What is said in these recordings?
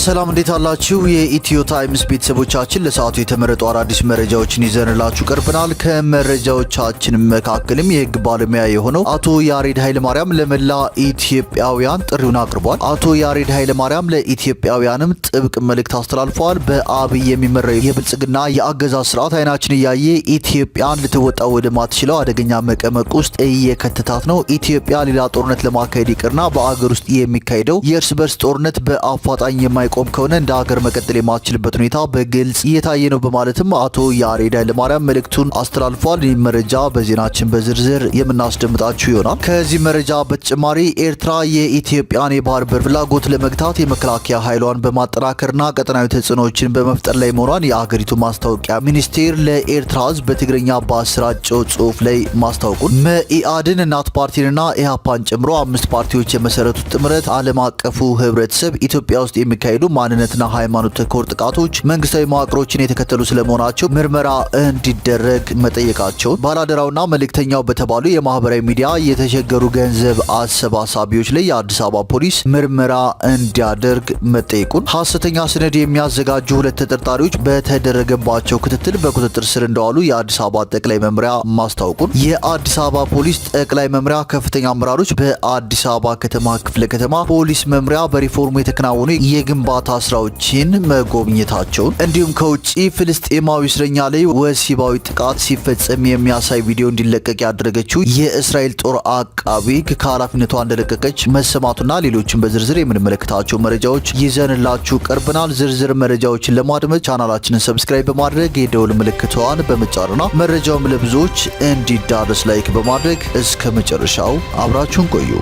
ሰላም እንዴት አላችሁ? የኢትዮ ታይምስ ቤተሰቦቻችን ለሰዓቱ የተመረጡ አዳዲስ መረጃዎችን ይዘንላችሁ ቀርበናል። ከመረጃዎቻችን መካከልም የህግ ባለሙያ የሆነው አቶ ያሬድ ኃይለማርያም ለመላ ኢትዮጵያውያን ጥሪውን አቅርቧል። አቶ ያሬድ ኃይለማርያም ለኢትዮጵያውያንም ጥብቅ መልእክት አስተላልፈዋል። በአብይ የሚመራው የብልጽግና የአገዛዝ ስርዓት አይናችን እያየ ኢትዮጵያን ልትወጣ ወደማትችለው አደገኛ መቀመቅ ውስጥ እየከተታት ነው። ኢትዮጵያ ሌላ ጦርነት ለማካሄድ ይቅርና በአገር ውስጥ የሚካሄደው የእርስ በርስ ጦርነት በአፋጣኝ የማይቆም ከሆነ እንደ ሀገር መቀጠል የማትችልበት ሁኔታ በግልጽ እየታየ ነው በማለትም አቶ ያሬድ ኃይለማርያም መልእክቱን አስተላልፏል። ይህ መረጃ በዜናችን በዝርዝር የምናስደምጣችሁ ይሆናል። ከዚህ መረጃ በተጨማሪ ኤርትራ የኢትዮጵያን የባህር በር ፍላጎት ለመግታት የመከላከያ ኃይሏን በማጠናከርና ቀጠናዊ ተጽዕኖዎችን በመፍጠር ላይ መሆኗን የአገሪቱ ማስታወቂያ ሚኒስቴር ለኤርትራ ሕዝብ በትግርኛ ባሰራጨው ጽሑፍ ላይ ማስታወቁን መኢአድን፣ እናት ፓርቲንና ኢህአፓን ጨምሮ 5 ፓርቲዎች የመሰረቱት ጥምረት ዓለም አቀፉ ህብረተሰብ ኢትዮጵያ ውስጥ የሚካሄዱ ማንነትና ሃይማኖት ተኮር ጥቃቶች መንግስታዊ መዋቅሮችን የተከተሉ ስለመሆናቸው ምርመራ እንዲደረግ መጠየቃቸውን ባላደራውና መልእክተኛው በተባሉ የማህበራዊ ሚዲያ የተቸገሩ ገንዘብ አሰባሳቢዎች ላይ የአዲስ አበባ ፖሊስ ምርመራ እንዲያደርግ መጠየቁን፣ ሐሰተኛ ሰነድ የሚያዘጋጁ 2 ተጠርጣሪዎች በተደረገባቸው ክትትል በቁጥጥር ስር እንደዋሉ የአዲስ አበባ ጠቅላይ መምሪያ ማስታወቁን፣ የአዲስ አበባ ፖሊስ ጠቅላይ መምሪያ ከፍተኛ አመራሮች በአዲስ አበባ ከተማ ክፍለ ከተማ ፖሊስ መምሪያ በሪፎርሙ የተከናወኑ የግንባታ ስራዎችን መጎብኘታቸውን እንዲሁም ከውጪ ፍልስጤማዊ እስረኛ ላይ ወሲባዊ ጥቃት ሲፈጸም የሚያሳይ ቪዲዮ እንዲለቀቅ ያደረገችው የእስራኤል ጦር አቃቤ ሕግ ከኃላፊነቷ እንደለቀቀች መሰማቱና ሌሎችን በዝርዝር የምንመለከታቸው መረጃዎች ይዘንላችሁ ቀርበናል። ዝርዝር መረጃዎችን ለማድመጥ ቻናላችንን ሰብስክራይብ በማድረግ የደውል ምልክቷን በመጫንና መረጃውም ለብዙዎች እንዲዳረስ ላይክ በማድረግ እስከ መጨረሻው አብራችሁን ቆዩ።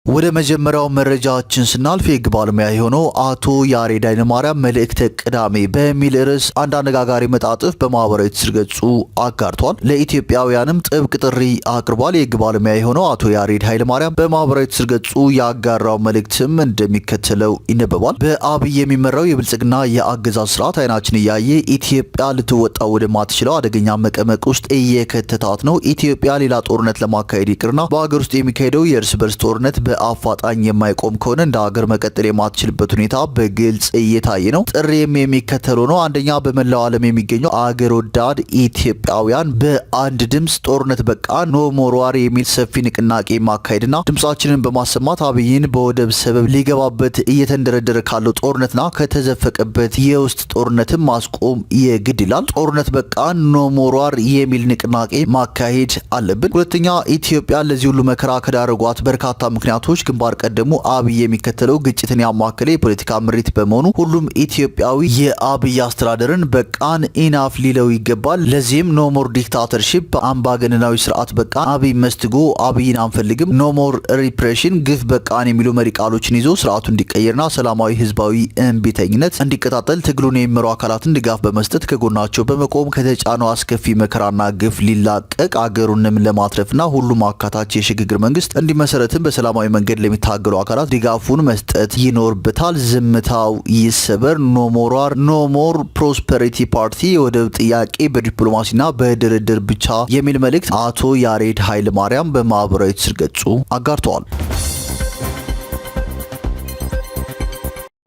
ወደ መጀመሪያው መረጃችን ስናልፍ የህግ ባለሙያ የሆነው አቶ ያሬድ ኃይለማርያም መልእክተ ቅዳሜ በሚል ርዕስ አንድ አነጋጋሪ መጣጥፍ በማህበራዊ ትስስር ገጹ አጋርቷል። ለኢትዮጵያውያንም ጥብቅ ጥሪ አቅርቧል። የህግ ባለሙያ የሆነው አቶ ያሬድ ኃይለማርያም በማህበራዊ ትስስር ገጹ ያጋራው መልእክትም እንደሚከተለው ይነበባል። በአብይ የሚመራው የብልጽግና የአገዛዝ ስርዓት አይናችን እያየ ኢትዮጵያ ልትወጣ ወደማትችለው አደገኛ መቀመቅ ውስጥ እየከተታት ነው። ኢትዮጵያ ሌላ ጦርነት ለማካሄድ ይቅርና በሀገር ውስጥ የሚካሄደው የእርስ በርስ ጦርነት በአፋጣኝ የማይቆም ከሆነ እንደ ሀገር መቀጠል የማትችልበት ሁኔታ በግልጽ እየታየ ነው። ጥሪም የሚከተለው ነው። አንደኛ፣ በመላው ዓለም የሚገኙ አገር ወዳድ ኢትዮጵያውያን በአንድ ድምፅ ጦርነት በቃ ኖ ሞር ዋር የሚል ሰፊ ንቅናቄ ማካሄድና ድምጻችንን በማሰማት አብይን በወደብ ሰበብ ሊገባበት እየተንደረደረ ካለው ጦርነትና ከተዘፈቀበት የውስጥ ጦርነትን ማስቆም የግድ ይላል። ጦርነት በቃ ኖ ሞር ዋር የሚል ንቅናቄ ማካሄድ አለብን። ሁለተኛ፣ ኢትዮጵያ ለዚህ ሁሉ መከራ ከዳረጓት በርካታ ምክንያቶች ግንባር ቀደሙ አብይ የሚከተለው ግጭትን ያማከለ የፖለቲካ ምሪት በመሆኑ ሁሉም ኢትዮጵያዊ የአብይ አስተዳደርን በቃን ኢናፍ ሊለው ይገባል። ለዚህም ኖ ሞር ዲክታተርሺፕ አምባገነናዊ ስርዓት በቃን፣ አብይ መስትጎ፣ አብይን አንፈልግም፣ ኖ ሞር ሪፕሬሽን ግፍ በቃን የሚሉ መሪ ቃሎችን ይዞ ስርዓቱ እንዲቀየርና ሰላማዊ ህዝባዊ እምቢተኝነት እንዲቀጣጠል ትግሉን የሚመሩ አካላትን ድጋፍ በመስጠት ከጎናቸው በመቆም ከተጫነው አስከፊ መከራና ግፍ ሊላቀቅ አገሩንም ለማትረፍና ሁሉም አካታች የሽግግር መንግስት እንዲመሰረትን በሰላማዊ መንገድ ለሚታገሉ አካላት ድጋፉን መስጠት ይኖርበታል። ዝምታው ይሰበር። ኖ ሞር ዋር፣ ኖ ሞር ፕሮስፐሪቲ ፓርቲ የወደብ ጥያቄ በዲፕሎማሲና በድርድር ብቻ የሚል መልእክት አቶ ያሬድ ኃይለማርያም በማህበራዊ ትስስር ገጹ አጋርተዋል።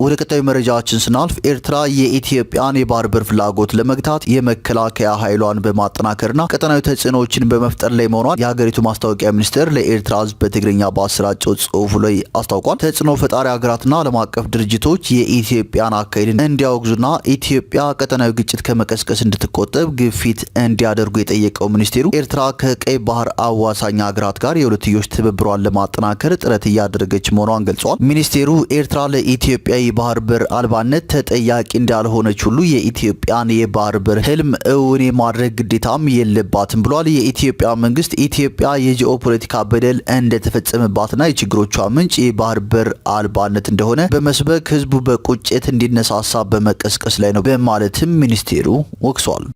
ወደ ቀጣዩ መረጃችን ስናልፍ ኤርትራ የኢትዮጵያን የባህር በር ፍላጎት ለመግታት የመከላከያ ኃይሏን በማጠናከርና ቀጠናዊ ተጽዕኖዎችን በመፍጠር ላይ መሆኗን የሀገሪቱ ማስታወቂያ ሚኒስቴር ለኤርትራ ሕዝብ በትግርኛ ባሰራጨው ጽሑፉ ላይ አስታውቋል። ተጽዕኖ ፈጣሪ ሀገራትና ዓለም አቀፍ ድርጅቶች የኢትዮጵያን አካሄድን እንዲያወግዙና ኢትዮጵያ ቀጠናዊ ግጭት ከመቀስቀስ እንድትቆጠብ ግፊት እንዲያደርጉ የጠየቀው ሚኒስቴሩ ኤርትራ ከቀይ ባህር አዋሳኝ ሀገራት ጋር የሁለትዮሽ ትብብሯን ለማጠናከር ጥረት እያደረገች መሆኗን ገልጿል። ሚኒስቴሩ ኤርትራ ለኢትዮጵያ የባህር በር አልባነት ተጠያቂ እንዳልሆነች ሁሉ የኢትዮጵያን የባህር በር ህልም እውን የማድረግ ግዴታም የለባትም ብሏል። የኢትዮጵያ መንግስት ኢትዮጵያ የጂኦፖለቲካ በደል እንደተፈጸመባትና የችግሮቿ ምንጭ የባህር በር አልባነት እንደሆነ በመስበክ ህዝቡ በቁጭት እንዲነሳሳ በመቀስቀስ ላይ ነው በማለትም ሚኒስቴሩ ወቅሷል።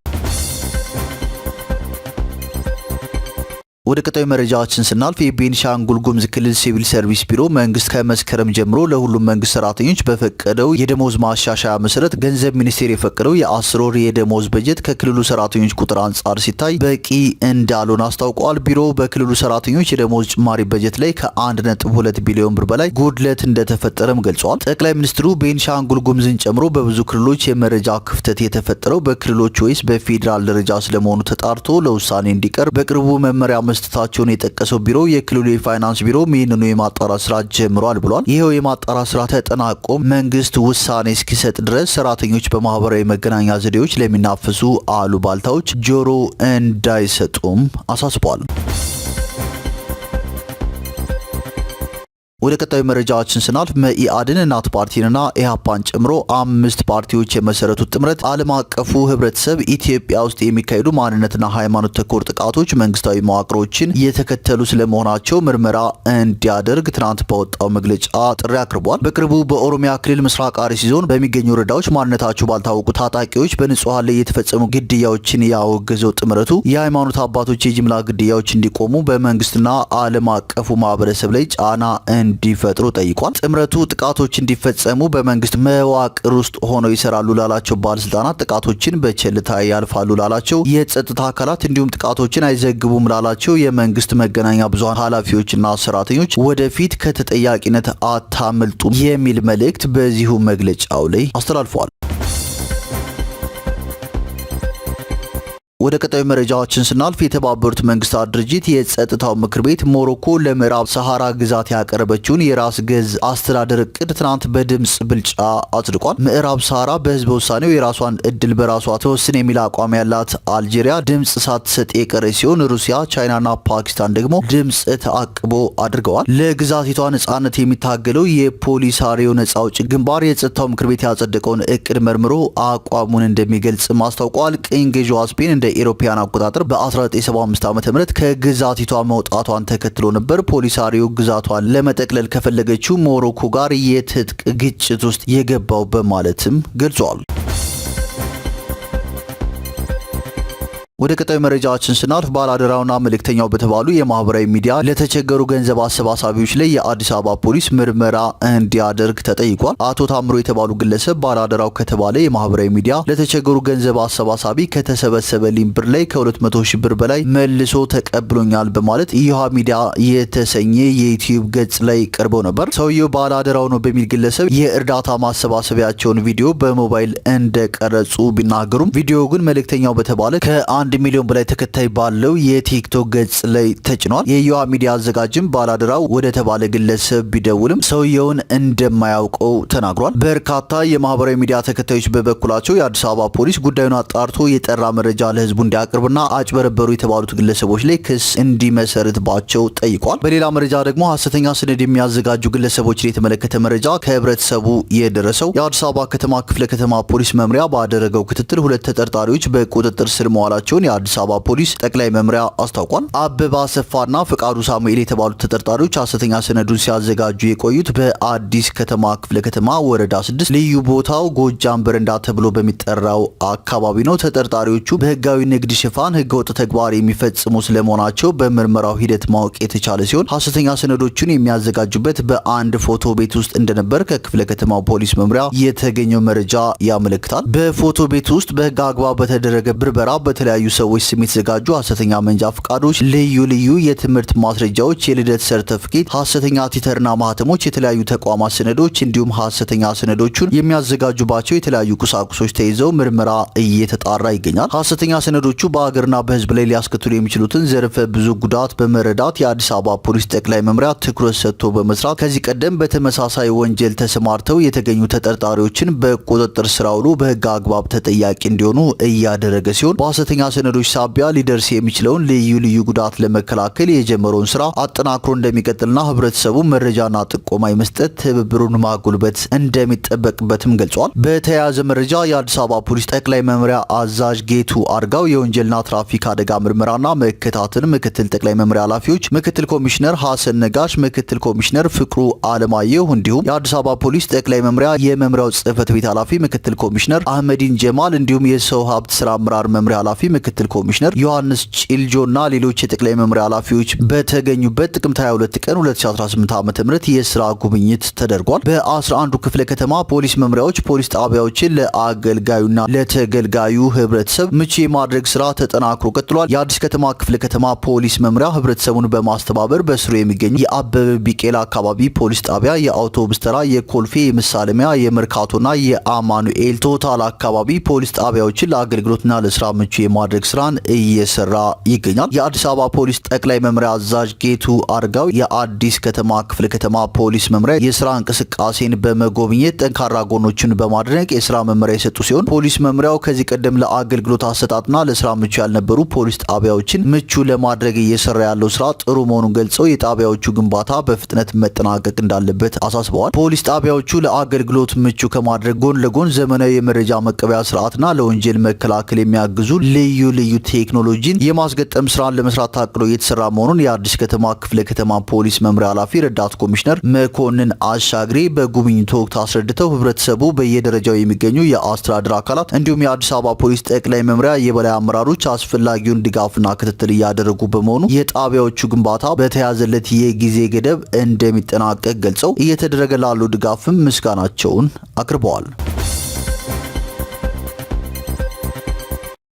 ወደ ቀጣዩ መረጃችን ስናልፍ የቤኒሻንጉል ጉሙዝ ክልል ሲቪል ሰርቪስ ቢሮ መንግስት ከመስከረም ጀምሮ ለሁሉም መንግስት ሰራተኞች በፈቀደው የደሞዝ ማሻሻያ መሰረት ገንዘብ ሚኒስቴር የፈቀደው የ10 ወር የደሞዝ በጀት ከክልሉ ሰራተኞች ቁጥር አንጻር ሲታይ በቂ እንዳልሆነ አስታውቋል። ቢሮው በክልሉ ሰራተኞች የደሞዝ ጭማሪ በጀት ላይ ከ1.2 ቢሊዮን ብር በላይ ጉድለት እንደተፈጠረም ገልጿል። ጠቅላይ ሚኒስትሩ ቤኒሻንጉል ጉሙዝን ጨምሮ በብዙ ክልሎች የመረጃ ክፍተት የተፈጠረው በክልሎች ወይስ በፌዴራል ደረጃ ስለመሆኑ ተጣርቶ ለውሳኔ እንዲቀርብ በቅርቡ መመሪያ መስጠታቸውን የጠቀሰው ቢሮ የክልሉ የፋይናንስ ቢሮ ይህንኑ የማጣራት ስራ ጀምሯል ብሏል። ይኸው የማጣራት ስራ ተጠናቆ መንግስት ውሳኔ እስኪሰጥ ድረስ ሰራተኞች በማህበራዊ መገናኛ ዘዴዎች ለሚናፈሱ አሉባልታዎች ጆሮ እንዳይሰጡም አሳስቧል። ወደ ቀጣዩ መረጃችን ስናልፍ መኢአድን፣ እናት ፓርቲንና ኢህአፓን ጨምሮ 5 ፓርቲዎች የመሰረቱት ጥምረት ዓለም አቀፉ ህብረተሰብ ኢትዮጵያ ውስጥ የሚካሄዱ ማንነትና ሃይማኖት ተኮር ጥቃቶች መንግስታዊ መዋቅሮችን እየተከተሉ ስለመሆናቸው ምርመራ እንዲያደርግ ትናንት በወጣው መግለጫ ጥሪ አቅርቧል። በቅርቡ በኦሮሚያ ክልል ምስራቅ አርሲ ዞን በሚገኙ ወረዳዎች ማንነታቸው ባልታወቁ ታጣቂዎች በንጹሃን ላይ የተፈጸሙ ግድያዎችን ያወገዘው ጥምረቱ የሃይማኖት አባቶች የጅምላ ግድያዎች እንዲቆሙ በመንግስትና ዓለም አቀፉ ማህበረሰብ ላይ ጫና እንዲፈጥሩ ጠይቋል። ጥምረቱ ጥቃቶች እንዲፈጸሙ በመንግስት መዋቅር ውስጥ ሆነው ይሰራሉ ላላቸው ባለስልጣናት፣ ጥቃቶችን በቸልታ ያልፋሉ ላላቸው የጸጥታ አካላት እንዲሁም ጥቃቶችን አይዘግቡም ላላቸው የመንግስት መገናኛ ብዙሃን ኃላፊዎችና ሰራተኞች ወደፊት ከተጠያቂነት አታመልጡም የሚል መልእክት በዚሁ መግለጫው ላይ አስተላልፏል። ወደ ቀጣዩ መረጃዎችን ስናልፍ የተባበሩት መንግስታት ድርጅት የጸጥታው ምክር ቤት ሞሮኮ ለምዕራብ ሰሃራ ግዛት ያቀረበችውን የራስ ገዝ አስተዳደር እቅድ ትናንት በድምጽ ብልጫ አጽድቋል። ምዕራብ ሰሃራ በህዝበ ውሳኔው የራሷን እድል በራሷ ተወስን የሚል አቋም ያላት አልጄሪያ ድምጽ ሳትሰጥ የቀረ ሲሆን ሩሲያ፣ ቻይናና ፓኪስታን ደግሞ ድምጽ ተአቅቦ አድርገዋል። ለግዛቲቷ ነጻነት የሚታገለው የፖሊሳሪዮ ነጻ አውጪ ግንባር የጸጥታው ምክር ቤት ያጸደቀውን እቅድ መርምሮ አቋሙን እንደሚገልጽ አስታውቋል። ቅኝ ገዢዋ ስፔን እንደ ኢሮፒያን አቆጣጠር በ1975 ዓ.ም ከግዛቲቷ መውጣቷን ተከትሎ ነበር ፖሊሳሪዮ ግዛቷን ለመጠቅለል ከፈለገችው ሞሮኮ ጋር የትጥቅ ግጭት ውስጥ የገባው በማለትም ገልጿል። ወደ ቀጣዩ መረጃችን ስናልፍ ባላደራውና መልእክተኛው በተባሉ የማህበራዊ ሚዲያ ለተቸገሩ ገንዘብ አሰባሳቢዎች ላይ የአዲስ አበባ ፖሊስ ምርመራ እንዲያደርግ ተጠይቋል። አቶ ታምሮ የተባሉ ግለሰብ ባላደራው ከተባለ የማህበራዊ ሚዲያ ለተቸገሩ ገንዘብ አሰባሳቢ ከተሰበሰበልኝ ብር ላይ ከ200 ሺህ ብር በላይ መልሶ ተቀብሎኛል በማለት ኢዮሃ ሚዲያ የተሰኘ የዩቲዩብ ገጽ ላይ ቀርበው ነበር። ሰውየው ባላደራው ነው በሚል ግለሰብ የእርዳታ ማሰባሰቢያቸውን ቪዲዮ በሞባይል እንደቀረጹ ቢናገሩም ቪዲዮ ግን መልእክተኛው በተባለ ከ1 ሚሊዮን በላይ ተከታይ ባለው የቲክቶክ ገጽ ላይ ተጭኗል። የኢዮሃ ሚዲያ አዘጋጅም ባላደራው ወደ ተባለ ግለሰብ ቢደውልም ሰውየውን እንደማያውቀው ተናግሯል። በርካታ የማህበራዊ ሚዲያ ተከታዮች በበኩላቸው የአዲስ አበባ ፖሊስ ጉዳዩን አጣርቶ የጠራ መረጃ ለህዝቡ እንዲያቀርብና አጭበረበሩ የተባሉት ግለሰቦች ላይ ክስ እንዲመሰርትባቸው ጠይቋል። በሌላ መረጃ ደግሞ ሐሰተኛ ሰነድ የሚያዘጋጁ ግለሰቦችን የተመለከተ መረጃ ከህብረተሰቡ የደረሰው የአዲስ አበባ ከተማ ክፍለ ከተማ ፖሊስ መምሪያ ባደረገው ክትትል 2 ተጠርጣሪዎች በቁጥጥር ስር መዋላቸው የአዲስ አበባ ፖሊስ ጠቅላይ መምሪያ አስታውቋል። አበባ አሰፋና ፍቃዱ ሳሙኤል የተባሉት ተጠርጣሪዎች ሐሰተኛ ሰነዱን ሲያዘጋጁ የቆዩት በአዲስ ከተማ ክፍለ ከተማ ወረዳ 6 ልዩ ቦታው ጎጃም በረንዳ ተብሎ በሚጠራው አካባቢ ነው። ተጠርጣሪዎቹ በህጋዊ ንግድ ሽፋን ህገወጥ ተግባር የሚፈጽሙ ስለመሆናቸው በምርመራው ሂደት ማወቅ የተቻለ ሲሆን ሐሰተኛ ሰነዶቹን የሚያዘጋጁበት በአንድ ፎቶ ቤት ውስጥ እንደነበር ከክፍለ ከተማው ፖሊስ መምሪያ የተገኘው መረጃ ያመለክታል። በፎቶ ቤት ውስጥ በህግ አግባብ በተደረገ ብርበራ በተለያዩ ሰዎች ስም የተዘጋጁ ሐሰተኛ መንጃ ፈቃዶች፣ ልዩ የትምህርት ማስረጃዎች፣ የልደት ሰርተፍኬት፣ ሐሰተኛ ቲተርና ማህተሞች፣ የተለያዩ ተቋማት ሰነዶች እንዲሁም ሐሰተኛ ሰነዶቹን የሚያዘጋጁባቸው የተለያዩ ቁሳቁሶች ተይዘው ምርመራ እየተጣራ ይገኛል። ሐሰተኛ ሰነዶቹ በሀገርና በህዝብ ላይ ሊያስከትሉ የሚችሉትን ዘርፈ ብዙ ጉዳት በመረዳት የአዲስ አበባ ፖሊስ ጠቅላይ መምሪያ ትኩረት ሰጥቶ በመስራት ከዚህ ቀደም በተመሳሳይ ወንጀል ተሰማርተው የተገኙ ተጠርጣሪዎችን በቁጥጥር ስር አውሎ በህግ አግባብ ተጠያቂ እንዲሆኑ እያደረገ ሲሆን በሐሰተኛ ሰነዶች ሳቢያ ሊደርስ የሚችለውን ልዩ ጉዳት ለመከላከል የጀመረውን ስራ አጠናክሮ እንደሚቀጥልና ህብረተሰቡ መረጃና ጥቆማ የመስጠት ትብብሩን ማጉልበት እንደሚጠበቅበትም ገልጿል። በተያያዘ መረጃ የአዲስ አበባ ፖሊስ ጠቅላይ መምሪያ አዛዥ ጌቱ አርጋው የወንጀልና ትራፊክ አደጋ ምርመራና መከታተል ምክትል ጠቅላይ መምሪያ ኃላፊዎች ምክትል ኮሚሽነር ሐሰን ነጋሽ፣ ምክትል ኮሚሽነር ፍቅሩ አለማየሁ እንዲሁም የአዲስ አበባ ፖሊስ ጠቅላይ መምሪያ የመምሪያው ጽህፈት ቤት ኃላፊ ምክትል ኮሚሽነር አህመዲን ጀማል እንዲሁም የሰው ሀብት ስራ አመራር መምሪያ ኃላፊ ምክትል ኮሚሽነር ዮሐንስ ጪልጆና ሌሎች የጠቅላይ መምሪያ ኃላፊዎች በተገኙበት ጥቅምት 22 ቀን 2018 ዓ.ም የስራ ጉብኝት ተደርጓል። በ11ዱ ክፍለ ከተማ ፖሊስ መምሪያዎች ፖሊስ ጣቢያዎችን ለአገልጋዩና ለተገልጋዩ ህብረተሰብ ምቹ የማድረግ ስራ ተጠናክሮ ቀጥሏል። የአዲስ ከተማ ክፍለ ከተማ ፖሊስ መምሪያ ህብረተሰቡን በማስተባበር በስሩ የሚገኙ የአበበ ቢቄላ አካባቢ ፖሊስ ጣቢያ፣ የአውቶቡስ ተራ፣ የኮልፌ፣ የምሳሌሚያ፣ የመርካቶና የአማኑኤል ቶታል አካባቢ ፖሊስ ጣቢያዎችን ለአገልግሎትና ለስራ ምቹ የማድረግ ስራን እየሰራ ይገኛል። የአዲስ አበባ ፖሊስ ጠቅላይ መምሪያ አዛዥ ጌቱ አርጋው የአዲስ ከተማ ክፍለ ከተማ ፖሊስ መምሪያ የስራ እንቅስቃሴን በመጎብኘት ጠንካራ ጎኖችን በማድነቅ የስራ መመሪያ የሰጡ ሲሆን ፖሊስ መምሪያው ከዚህ ቀደም ለአገልግሎት አሰጣጥና ለስራ ምቹ ያልነበሩ ፖሊስ ጣቢያዎችን ምቹ ለማድረግ እየሰራ ያለው ስራ ጥሩ መሆኑን ገልጸው የጣቢያዎቹ ግንባታ በፍጥነት መጠናቀቅ እንዳለበት አሳስበዋል። ፖሊስ ጣቢያዎቹ ለአገልግሎት ምቹ ከማድረግ ጎን ለጎን ዘመናዊ የመረጃ መቀበያ ስርዓትና ለወንጀል መከላከል የሚያግዙ ልዩ ቴክኖሎጂን የማስገጠም ስራን ለመስራት ታቅዶ እየተሰራ መሆኑን የአዲስ ከተማ ክፍለ ከተማ ፖሊስ መምሪያ ኃላፊ ረዳት ኮሚሽነር መኮንን አሻግሬ በጉብኝቱ ወቅት አስረድተው ህብረተሰቡ በየደረጃው የሚገኙ የአስተዳደር አካላት እንዲሁም የአዲስ አበባ ፖሊስ ጠቅላይ መምሪያ የበላይ አመራሮች አስፈላጊውን ድጋፍና ክትትል እያደረጉ በመሆኑ የጣቢያዎቹ ግንባታ በተያዘለት የጊዜ ገደብ እንደሚጠናቀቅ ገልጸው እየተደረገ ላሉ ድጋፍም ምስጋናቸውን አቅርበዋል።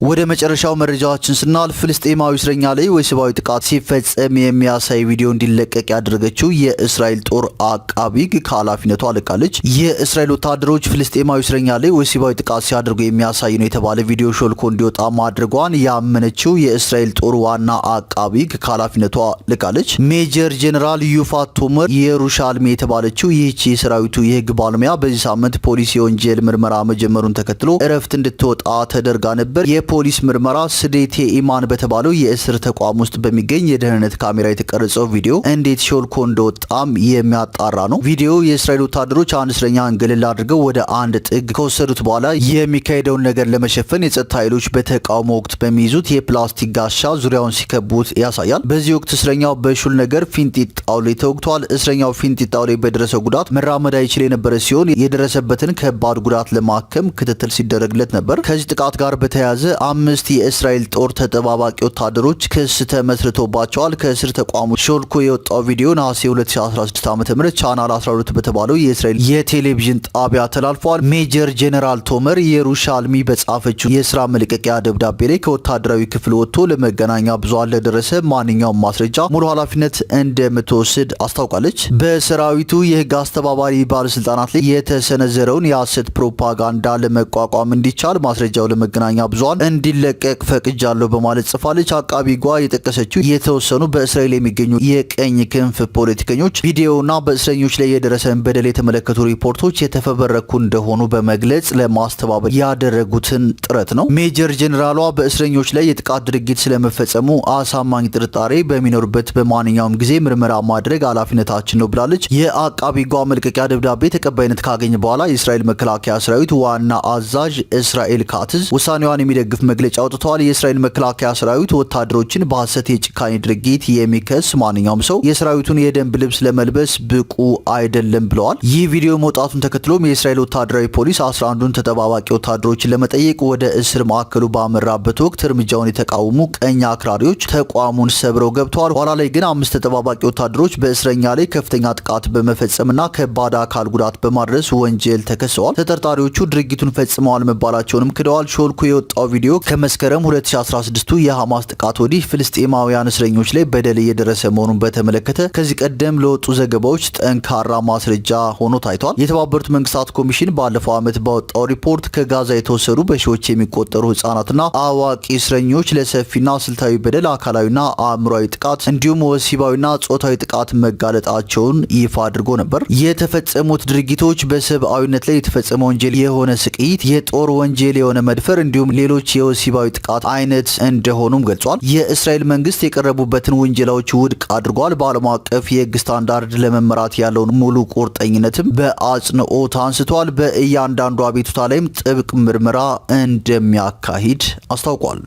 ወደ መጨረሻው መረጃዎችን ስናልፍ ፍልስጤማዊ እስረኛ ላይ ወሲባዊ ጥቃት ሲፈጸም የሚያሳይ ቪዲዮ እንዲለቀቅ ያደረገችው የእስራኤል ጦር አቃቢ ሕግ ከኃላፊነቷ ለቃለች። የእስራኤል ወታደሮች ፍልስጤማዊ እስረኛ ላይ ወሲባዊ ጥቃት ሲያደርጉ የሚያሳይ ነው የተባለ ቪዲዮ ሾልኮ እንዲወጣ ማድረጓን ያመነችው የእስራኤል ጦር ዋና አቃቢ ሕግ ከኃላፊነቷ ለቃለች። ሜጀር ጄኔራል ዩፋት ቶመር የሩሻልሜ የተባለችው ይህቺ የሰራዊቱ የህግ ባለሙያ በዚህ ሳምንት ፖሊስ የወንጀል ምርመራ መጀመሩን ተከትሎ እረፍት እንድትወጣ ተደርጋ ነበር። ፖሊስ ምርመራ ስዴቴ ኢማን በተባለው የእስር ተቋም ውስጥ በሚገኝ የደህንነት ካሜራ የተቀረጸው ቪዲዮ እንዴት ሾልኮ እንደወጣም የሚያጣራ ነው። ቪዲዮ የእስራኤል ወታደሮች አንድ እስረኛ እንግልል አድርገው ወደ አንድ ጥግ ከወሰዱት በኋላ የሚካሄደውን ነገር ለመሸፈን የጸጥታ ኃይሎች በተቃውሞ ወቅት በሚይዙት የፕላስቲክ ጋሻ ዙሪያውን ሲከቡት ያሳያል። በዚህ ወቅት እስረኛው በሹል ነገር ፊንጢጣው ላይ ተወግቷል። እስረኛው ፊንጢጣው ላይ በደረሰው ጉዳት መራመድ አይችል የነበረ ሲሆን የደረሰበትን ከባድ ጉዳት ለማከም ክትትል ሲደረግለት ነበር። ከዚህ ጥቃት ጋር በተያያዘ 5 የእስራኤል ጦር ተጠባባቂ ወታደሮች ክስ ተመስርቶባቸዋል። ከእስር ተቋሙ ሾልኮ የወጣው ቪዲዮ ነሐሴ 2016 ዓ.ም ቻናል 12 በተባለው የእስራኤል የቴሌቪዥን ጣቢያ ተላልፏል። ሜጀር ጄኔራል ቶመር የሩሻልሚ በጻፈችው የስራ መልቀቂያ ደብዳቤ ላይ ከወታደራዊ ክፍል ወጥቶ ለመገናኛ ብዙሃን ለደረሰ ማንኛውም ማስረጃ ሙሉ ኃላፊነት እንደምትወስድ አስታውቃለች። በሰራዊቱ የህግ አስተባባሪ ባለስልጣናት ላይ የተሰነዘረውን የሐሰት ፕሮፓጋንዳ ለመቋቋም እንዲቻል ማስረጃው ለመገናኛ ብዙሃን እንዲለቀቅ ፈቅጃለሁ በማለት ጽፋለች። አቃቢ ጓ የጠቀሰችው የተወሰኑ በእስራኤል የሚገኙ የቀኝ ክንፍ ፖለቲከኞች ቪዲዮና በእስረኞች ላይ የደረሰን በደል የተመለከቱ ሪፖርቶች የተፈበረኩ እንደሆኑ በመግለጽ ለማስተባበል ያደረጉትን ጥረት ነው። ሜጀር ጄኔራሏ በእስረኞች ላይ የጥቃት ድርጊት ስለመፈጸሙ አሳማኝ ጥርጣሬ በሚኖርበት በማንኛውም ጊዜ ምርመራ ማድረግ ኃላፊነታችን ነው ብላለች። የአቃቢ ጓ መልቀቂያ ደብዳቤ ተቀባይነት ካገኘ በኋላ የእስራኤል መከላከያ ሰራዊት ዋና አዛዥ እስራኤል ካትዝ ውሳኔዋን የሚደግፍ መግለጫ አውጥተዋል። የእስራኤል መከላከያ ሰራዊት ወታደሮችን በሐሰት የጭካኔ ድርጊት የሚከስ ማንኛውም ሰው የሰራዊቱን የደንብ ልብስ ለመልበስ ብቁ አይደለም ብለዋል። ይህ ቪዲዮ መውጣቱን ተከትሎም የእስራኤል ወታደራዊ ፖሊስ 11ዱን ተጠባባቂ ወታደሮችን ለመጠየቅ ወደ እስር ማዕከሉ ባመራበት ወቅት እርምጃውን የተቃወሙ ቀኝ አክራሪዎች ተቋሙን ሰብረው ገብተዋል። ኋላ ላይ ግን 5 ተጠባባቂ ወታደሮች በእስረኛ ላይ ከፍተኛ ጥቃት በመፈጸምና ከባድ አካል ጉዳት በማድረስ ወንጀል ተከሰዋል። ተጠርጣሪዎቹ ድርጊቱን ፈጽመዋል መባላቸውንም ክደዋል። ሾልኮ የወጣው ቪዲዮ ከመስከረም 2016 የሐማስ ጥቃት ወዲህ ፍልስጤማውያን እስረኞች ላይ በደል እየደረሰ መሆኑን በተመለከተ ከዚህ ቀደም ለወጡ ዘገባዎች ጠንካራ ማስረጃ ሆኖ ታይቷል። የተባበሩት መንግስታት ኮሚሽን ባለፈው ዓመት ባወጣው ሪፖርት ከጋዛ የተወሰዱ በሺዎች የሚቆጠሩ ህጻናትና አዋቂ እስረኞች ለሰፊና ስልታዊ በደል፣ አካላዊና አእምሯዊ ጥቃት እንዲሁም ወሲባዊና ጾታዊ ጥቃት መጋለጣቸውን ይፋ አድርጎ ነበር። የተፈጸሙት ድርጊቶች በሰብአዊነት ላይ የተፈጸመ ወንጀል የሆነ ስቅይት፣ የጦር ወንጀል የሆነ መድፈር እንዲሁም ሌሎች የወሲባዊ ጥቃት አይነት እንደሆኑም ገልጿል። የእስራኤል መንግስት የቀረቡበትን ውንጀላዎች ውድቅ አድርጓል። በዓለም አቀፍ የህግ ስታንዳርድ ለመመራት ያለውን ሙሉ ቁርጠኝነትም በአጽንኦት አንስቷል። በእያንዳንዱ አቤቱታ ላይም ጥብቅ ምርመራ እንደሚያካሂድ አስታውቋል።